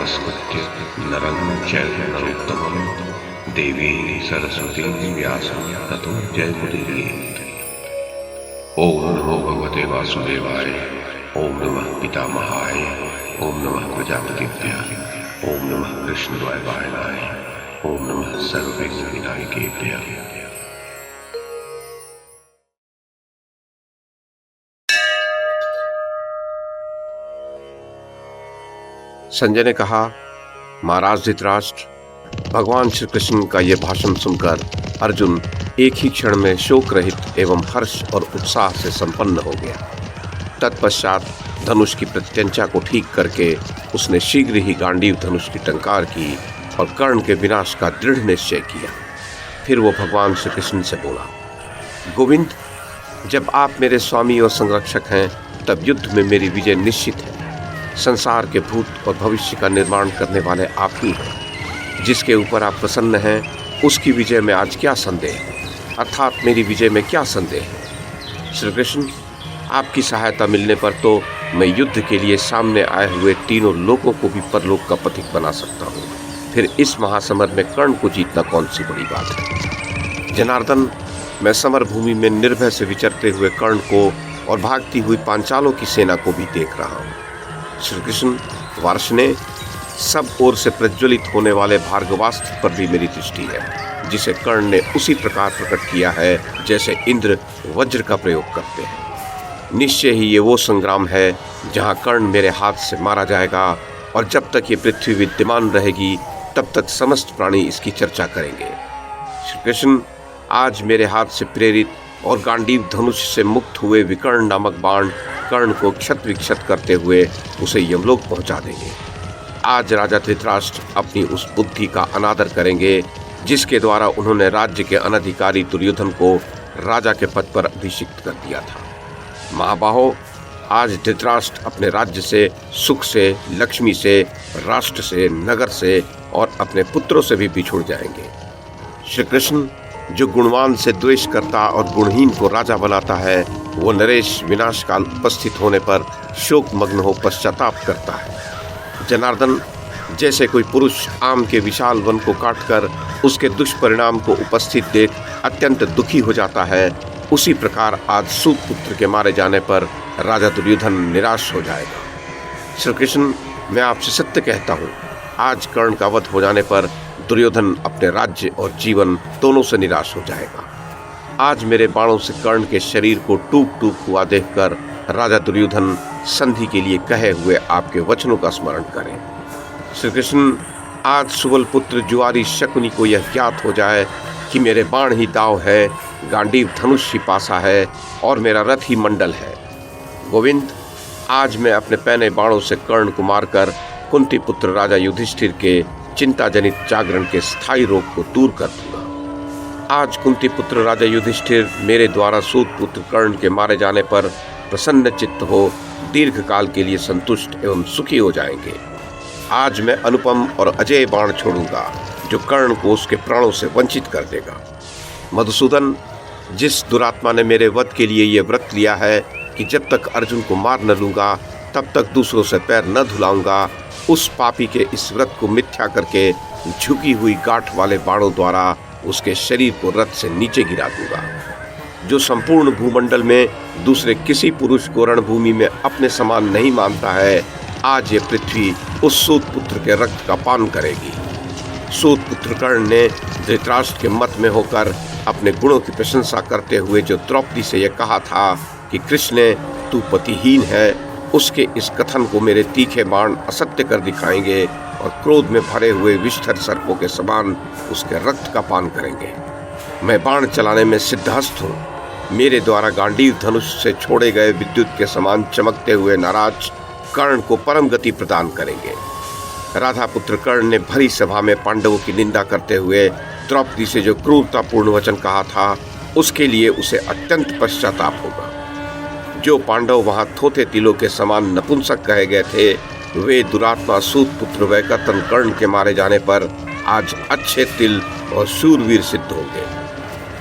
नमस्कृत्य नरं चैव नरोत्तमं देवीं सरस्वतीं व्यासं ततो जयमुदीरयेत्। ओम नमो भगवते वासुदेवाय, ओम नमः पितामहाय, ओम नमः प्रजापतिभ्यः, ओम नमः कृष्णद्वैपायनाय, ओम नमः सर्वविघ्नविनायकेभ्यः। संजय ने कहा, महाराज धृतराष्ट्र, भगवान श्री कृष्ण का यह भाषण सुनकर अर्जुन एक ही क्षण में शोक रहित एवं हर्ष और उत्साह से संपन्न हो गया। तत्पश्चात धनुष की प्रत्यंचा को ठीक करके उसने शीघ्र ही गांडीव धनुष की टंकार की और कर्ण के विनाश का दृढ़ निश्चय किया। फिर वो भगवान श्री कृष्ण से बोला, गोविंद, जब आप मेरे स्वामी और संरक्षक हैं तब युद्ध में मेरी विजय निश्चित है। संसार के भूत और भविष्य का निर्माण करने वाले आप ही हैं। जिसके ऊपर आप प्रसन्न हैं उसकी विजय में आज क्या संदेह है, अर्थात मेरी विजय में क्या संदेह है। श्री कृष्ण, आपकी सहायता मिलने पर तो मैं युद्ध के लिए सामने आए हुए तीनों लोगों को भी परलोक का पथिक बना सकता हूँ। फिर इस महासमर में कर्ण को जीतना कौन सी बड़ी बात है। जनार्दन, मैं समर भूमि में निर्भय से विचरते हुए कर्ण को और भागती हुई पांचालों की सेना को भी देख रहा हूँ। श्री कृष्ण, वार्ष्णे, सब ओर से प्रज्वलित होने वाले भार्गवास्त्र पर भी मेरी दृष्टि है, जिसे कर्ण ने उसी प्रकार प्रकट किया है जैसे इंद्र वज्र का प्रयोग करते हैं। निश्चय ही ये वो संग्राम है जहाँ कर्ण मेरे हाथ से मारा जाएगा, और जब तक ये पृथ्वी विद्यमान रहेगी तब तक समस्त प्राणी इसकी चर्चा करेंगे। श्री कृष्ण, आज मेरे हाथ से प्रेरित और गांडीव धनुष से मुक्त हुए विकर्ण नामक बाण कर्ण को क्षत विक्षत करते हुए उसे यमलोक पहुंचा देंगे। आज राजा धृतराष्ट्र अपनी उस बुद्धि का अनादर करेंगे जिसके द्वारा उन्होंने राज्य के अनधिकारी दुर्योधन को राजा के पद पर अभिषिक्त कर दिया था। महाबाहो, आज धृतराष्ट्र अपने राज्य से, सुख से, लक्ष्मी से, राष्ट्र से, नगर से और अपने पुत्रों से भी बिछुड़ जाएंगे। श्री कृष्ण, जो गुणवान से द्वेष करता और गुणहीन को राजा बनाता है, वो नरेश विनाश काल उपस्थित होने पर शोक मग्न हो पश्चाताप करता है। जनार्दन, जैसे कोई पुरुष आम के विशाल वन को काटकर उसके दुष्परिणाम को उपस्थित देख अत्यंत दुखी हो जाता है, उसी प्रकार आज सूत पुत्र के मारे जाने पर राजा दुर्योधन निराश हो जाएगा। श्री कृष्ण, मैं आपसे सत्य कहता हूँ, आज कर्ण का वध हो जाने पर दुर्योधन अपने राज्य और जीवन दोनों से निराश हो जाएगा। आज मेरे बाणों से कर्ण के शरीर को टूट टूट हुआ देखकर राजा दुर्योधन संधि के लिए कहे हुए आपके वचनों का स्मरण करें। श्री कृष्ण, आज सुबल पुत्र जुआरी शकुनी को यह ज्ञात हो जाए कि मेरे बाण ही दाव है, गांडीव धनुष ही पासा है और मेरा रथ ही मंडल है। गोविंद, आज मैं अपने पैने बाणों से कर्ण को मारकर कुंती पुत्र राजा युधिष्ठिर के चिंता जनित जागरण के स्थायी रोग को दूर कर दूंगा। आज कुंती पुत्र राजा युधिष्ठिर मेरे द्वारा सूत पुत्र कर्ण के मारे जाने पर प्रसन्न चित्त हो दीर्घ काल के लिए संतुष्ट एवं सुखी हो जाएंगे। आज मैं अनुपम और अजय बाण छोड़ूंगा जो कर्ण को उसके प्राणों से वंचित कर देगा। मधुसूदन, जिस दुरात्मा ने मेरे वध के लिए ये व्रत लिया है कि जब तक अर्जुन को मार न लूंगा तब तक दूसरों से पैर न धुलाऊंगा, उस पापी के इस व्रत को मिथ्या करके झुकी हुई गांठ वाले बाणों द्वारा उसके शरीर को रथ से नीचे गिरा दूंगा। जो संपूर्ण भूमंडल में दूसरे किसी पुरुष को रणभूमि में अपने समान नहीं मानता है, आज ये पृथ्वी उस सूत पुत्र के रक्त का पान करेगी। सूत पुत्र कर्ण ने धृतराष्ट्र के मत में होकर अपने गुणों की प्रशंसा करते हुए जो द्रौपदी से यह कहा था कि कृष्ण, तू पतिहीन है, उसके इस कथन को मेरे तीखे बाण असत्य कर दिखाएंगे और क्रोध में भरे हुए विषधर सर्पों के समान उसके रक्त का पान करेंगे। मैं बाण चलाने में सिद्धहस्त हूँ। मेरे द्वारा गांडीव धनुष से छोड़े गए विद्युत के समान चमकते हुए नाराज कर्ण को परम गति प्रदान करेंगे। राधा पुत्र कर्ण ने भरी सभा में पांडवों की निंदा करते हुए द्रौपदी से जो क्रूरतापूर्ण वचन कहा था, उसके लिए उसे अत्यंत पश्चाताप होगा। जो पांडव वहां थोथे तिलों के समान नपुंसक कहे गए थे, वे दुरात्मा सूत पुत्र वैकर्तन कर्ण के मारे जाने पर आज अच्छे तिल और शूरवीर सिद्ध होंगे।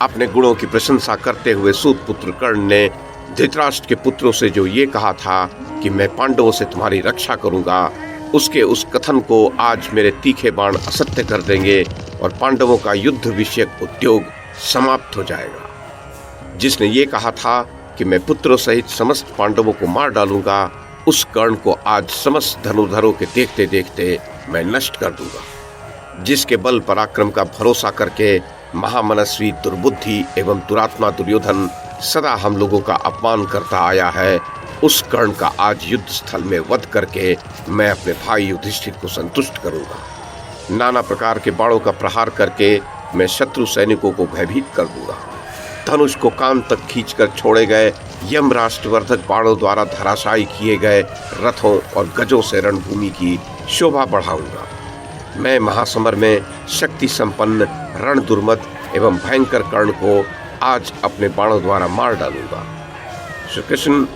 अपने गुणों की प्रशंसा करते हुए सूत पुत्र कर्ण ने धृतराष्ट्र के पुत्रों से जो ये कहा था कि मैं पांडवों से तुम्हारी रक्षा करूंगा, उसके उस कथन को आज मेरे तीखे बाण असत्य कर देंगे और पांडवों का युद्ध विषयक उद्योग समाप्त हो जाएगा। जिसने ये कहा था कि मैं पुत्रों सहित समस्त पांडवों को मार डालूंगा, उस कर्ण को आज समस्त धनुर्धरों के देखते देखते मैं नष्ट कर दूंगा। जिसके बल पराक्रम का भरोसा करके महामनस्वी दुर्बुद्धि एवं दुरात्मा दुर्योधन सदा हम लोगों का अपमान करता आया है, उस कर्ण का आज युद्ध स्थल में वध करके मैं अपने भाई युधिष्ठिर को संतुष्ट करूंगा। नाना प्रकार के बाणों का प्रहार करके मैं शत्रु सैनिकों को भयभीत कर दूंगा। धनुष को कान तक खींचकर छोड़े गए यम राष्ट्रवर्धक बाणों द्वारा धराशायी किए गए रथों और गजों से रणभूमि की शोभा बढ़ाऊंगा। मैं महासमर में शक्ति संपन्न रण दुर्मद एवं भयंकर कर्ण को आज अपने बाणों द्वारा मार डालूंगा। श्री कृष्ण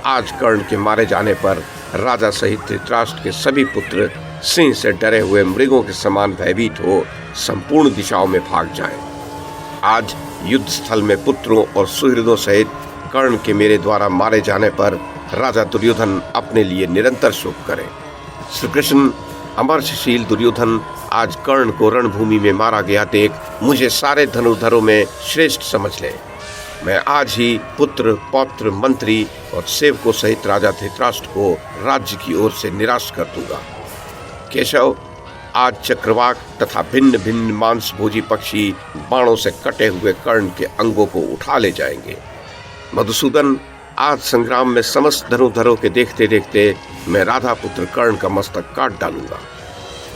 आज कर्ण के मारे जाने पर राजा सहित धृतराष्ट्र के सभी पुत्र सिंह से डरे हुए मृगों के समान भयभीत हो संपूर्ण दिशाओं में भाग जाएं। आज युद्ध स्थल में पुत्रों और सुहृदों सहित कर्ण के मेरे द्वारा मारे जाने पर राजा दुर्योधन अपने लिए निरंतर शोक करे। श्री कृष्ण अमर्षशील दुर्योधन आज कर्ण को रणभूमि में मारा गया देख मुझे सारे धनुर्धरों में श्रेष्ठ समझ ले। मैं आज ही पुत्र पौत्र मंत्री और सेवकों सहित राजा धृतराष्ट्र को राज्य की ओर से निराश कर दूंगा। केशव आज चक्रवाक तथा भिन्न भिन्न मांस भोजी पक्षी बाणों से कटे हुए कर्ण के अंगों को उठा ले जाएंगे। मधुसूदन आज संग्राम में समस्त धनुर्धरों के देखते देखते मैं राधा पुत्र कर्ण का मस्तक काट डालूंगा।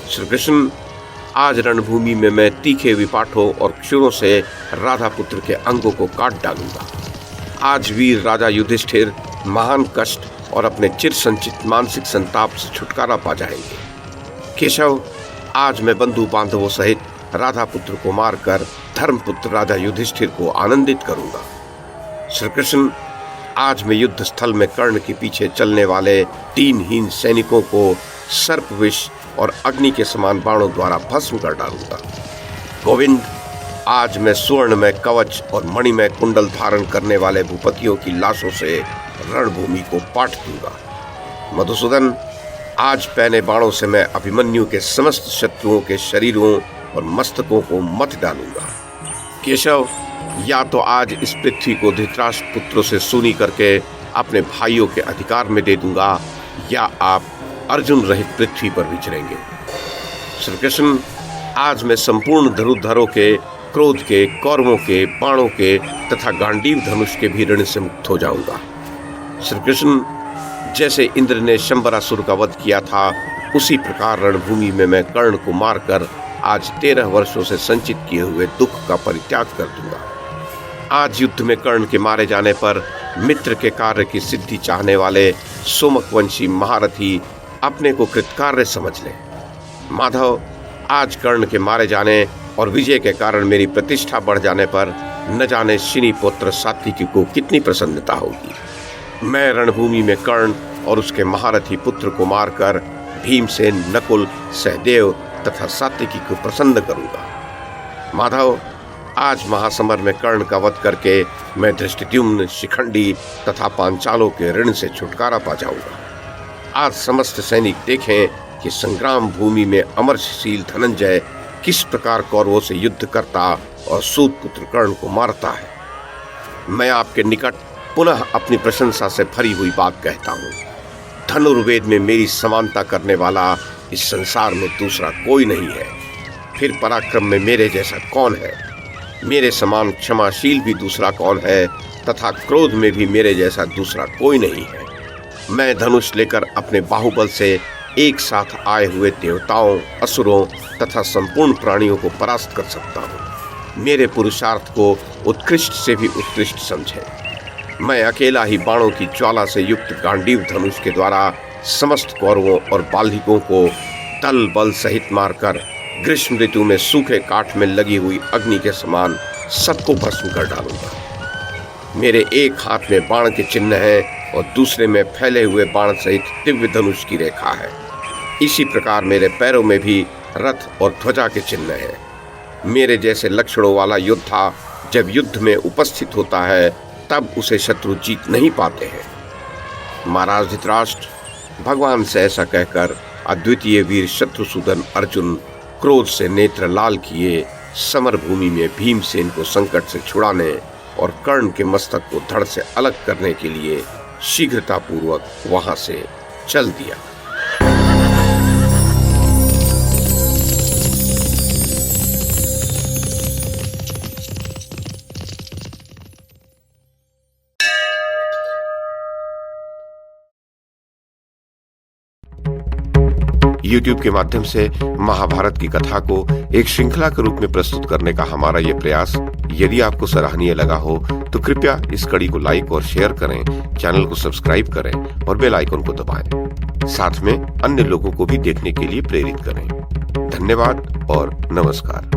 श्री कृष्ण आज रणभूमि में मैं तीखे विपाठों और क्षुरों से राधा पुत्र के अंगों को काट डालूंगा। आज वीर राजा युधिष्ठिर महान कष्ट और अपने चिर संचित मानसिक संताप से छुटकारा पा जाएंगे। केशव आज मैं बंधु बांधवों सहित राधा पुत्र को मारकर धर्मपुत्र राजा युधिष्ठिर को आनंदित करूंगा। श्री कृष्ण आज मैं युद्ध स्थल में कर्ण के पीछे चलने वाले दीनहीन सैनिकों को सर्प विष और अग्नि के समान बाणों द्वारा भस्म कर डालूंगा। गोविंद आज मैं स्वर्ण में कवच और मणिमय कुंडल धारण करने वाले भूपतियों की लाशों से रणभूमि को पाट दूंगा। मधुसूदन आज पहने बाणों से मैं अभिमन्यु के समस्त शत्रुओं के शरीरों और मस्तकों को मत डालूंगा। केशव या तो आज इस पृथ्वी को धृतराष्ट्र पुत्रों से सूनी करके अपने भाइयों के अधिकार में दे दूंगा, या आप अर्जुन रहित पृथ्वी पर विचरेंगे। श्री कृष्ण आज मैं संपूर्ण धनुर्धरों के, क्रोध के, कौरवों के, बाणों के तथा गांडीव धनुष के भी ऋण से मुक्त हो जाऊंगा। श्री कृष्ण जैसे इंद्र ने शंबरासुर का वध किया था, उसी प्रकार रणभूमि में मैं कर्ण को मारकर आज 13 वर्षों से संचित किए हुए दुख का परित्याग कर दूंगा। आज युद्ध में कर्ण के मारे जाने पर मित्र के कार्य की सिद्धि चाहने वाले सोमकवंशी महारथी अपने को कृतकार्य समझ ले। माधव आज कर्ण के मारे जाने और विजय के कारण मेरी प्रतिष्ठा बढ़ जाने पर न जाने शिनी पुत्र सात्विकी को कितनी प्रसन्नता होगी। मैं रणभूमि में कर्ण और उसके महारथी पुत्र को मारकर भीमसेन, नकुल, सहदेव तथा सात्विकी को प्रसन्न करूंगा। माधव आज महासमर में कर्ण का वध करके मैं धृष्टद्युम्न, शिखंडी तथा पांचालों के ऋण से छुटकारा पा जाऊंगा। आज समस्त सैनिक देखें कि संग्राम भूमि में अमरशील धनंजय किस प्रकार कौरवों से युद्ध करता और सूत पुत्र कर्ण को मारता है। मैं आपके निकट पुनः अपनी प्रशंसा से भरी हुई बात कहता हूँ। धनुर्वेद में मेरी समानता करने वाला इस संसार में दूसरा कोई नहीं है। फिर पराक्रम में मेरे जैसा कौन है? मेरे समान क्षमाशील भी दूसरा कौन है? तथा क्रोध में भी मेरे जैसा दूसरा कोई नहीं है। मैं धनुष लेकर अपने बाहुबल से एक साथ आए हुए देवताओं, असुरों तथा संपूर्ण प्राणियों को परास्त कर सकता हूँ। मेरे पुरुषार्थ को उत्कृष्ट से भी उत्कृष्ट समझें। मैं अकेला ही बाणों की ज्वाला से युक्त गांडीव धनुष के द्वारा समस्त कौरवों और बाल्हिकों को दल बल सहित मारकर ग्रीष्म ऋतु में सूखे काठ में लगी हुई अग्नि के समान सबको भस्म कर डालूंगा। मेरे एक हाथ में बाण के चिन्ह है और दूसरे में फैले हुए बाण सहित दिव्य धनुष की रेखा है। इसी प्रकार मेरे पैरों में भी रथ और ध्वजा के चिन्ह है। मेरे जैसे लक्षणों वाला योद्धा जब युद्ध में उपस्थित होता है तब उसे शत्रु जीत नहीं पाते हैं। महाराज धृतराष्ट्र भगवान से ऐसा कहकर अद्वितीय वीर शत्रुसूदन अर्जुन क्रोध से नेत्र लाल किए समर भूमि में भीमसेन को संकट से छुड़ाने और कर्ण के मस्तक को धड़ से अलग करने के लिए शीघ्रतापूर्वक वहां से चल दिया। YouTube के माध्यम से महाभारत की कथा को एक श्रृंखला के रूप में प्रस्तुत करने का हमारा ये प्रयास यदि आपको सराहनीय लगा हो तो कृपया इस कड़ी को लाइक और शेयर करें, चैनल को सब्सक्राइब करें और बेल आइकन को दबाएं। साथ में अन्य लोगों को भी देखने के लिए प्रेरित करें। धन्यवाद और नमस्कार।